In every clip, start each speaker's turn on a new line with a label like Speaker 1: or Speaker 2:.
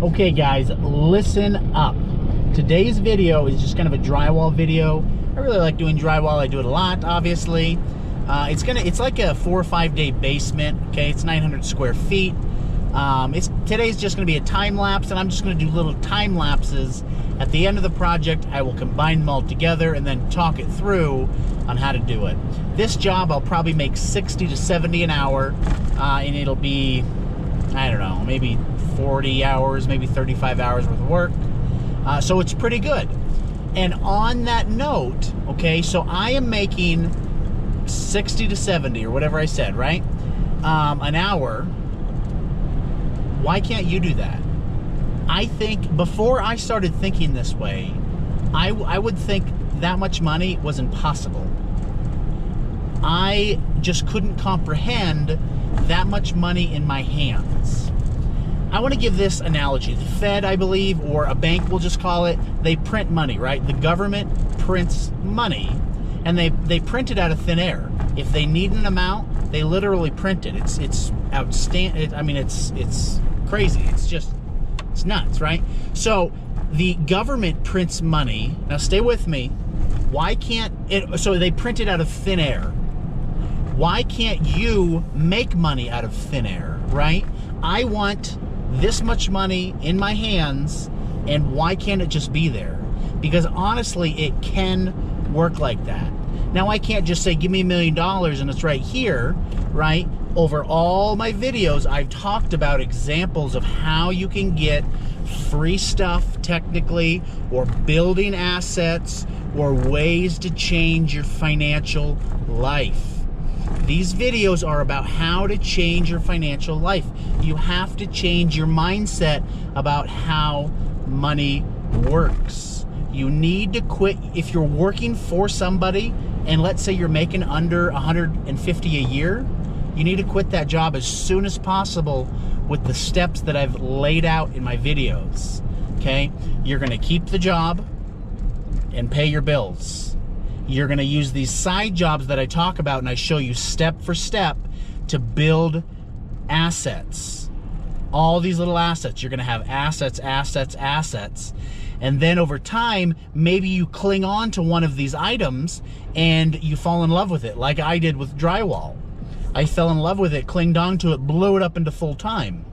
Speaker 1: Okay guys, listen up. Today's video is just kind of a drywall video. I really like doing drywall. I do it a lot, obviously. It's like a 4 or 5 day basement. Okay, it's 900 square feet. Today's just going to be a time lapse, and I'm just going to do little time lapses. At the end of the project, I will combine them all together and then talk it through on how to do it. This job, I'll probably make 60 to 70 an hour, and it'll be, I don't know, maybe 40 hours, maybe 35 hours worth of work. So it's pretty good. And on that note, okay, so I am making 60 to 70 or whatever I said, right? An hour. Why can't you do that? I think before I started thinking this way, I would think that much money was impossible. I just couldn't comprehend that much money in my hands. I want to give this analogy. The Fed, I believe, or a bank, we'll just call it, they print money, right? The government prints money, and they print it out of thin air. If they need an amount, they literally print it. It's outstanding. I mean, it's crazy. It's nuts, right? So the government prints money. Now stay with me. Why can't it? So they print it out of thin air. Why can't you make money out of thin air, right? I want this much money in my hands, and why can't it just be there? Because honestly, it can work like that. Now, I can't just say, give me $1 million and it's right here, right? Over all my videos, I've talked about examples of how you can get free stuff, technically, or building assets, or ways to change your financial life. These videos are about how to change your financial life. You have to change your mindset about how money works. You need to quit. If you're working for somebody, and let's say you're making under $150 a year, you need to quit that job as soon as possible with the steps that I've laid out in my videos, okay? You're gonna keep the job and pay your bills. You're gonna use these side jobs that I talk about and I show you step for step to build assets. All these little assets. You're gonna have assets, assets, assets. And then over time, maybe you cling on to one of these items and you fall in love with it, like I did with drywall. I fell in love with it, clinged on to it, blew it up into full time.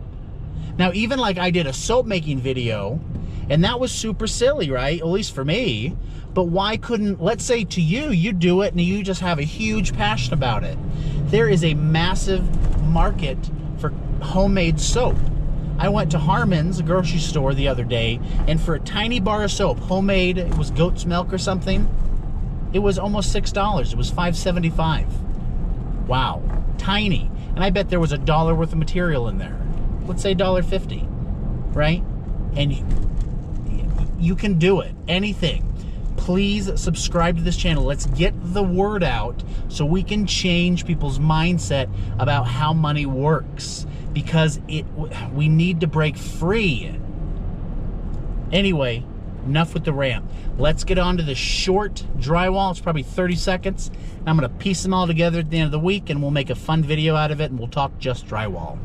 Speaker 1: Now, even like I did a soap making video, and that was super silly, right? At least for me. But why couldn't, let's say to you, you do it and you just have a huge passion about it. There is a massive market for homemade soap. I went to Harmon's, a grocery store, the other day, and for a tiny bar of soap, homemade, it was goat's milk or something, it was almost $6. It was $5.75. Wow, tiny. And I bet there was $1 worth of material in there. Let's say $1.50, right? And you can do it, anything. Please subscribe to this channel. Let's get the word out so we can change people's mindset about how money works, because we need to break free. Anyway, enough with the rant. Let's get on to the short drywall. It's probably 30 seconds. I'm gonna piece them all together at the end of the week and we'll make a fun video out of it and we'll talk just drywall.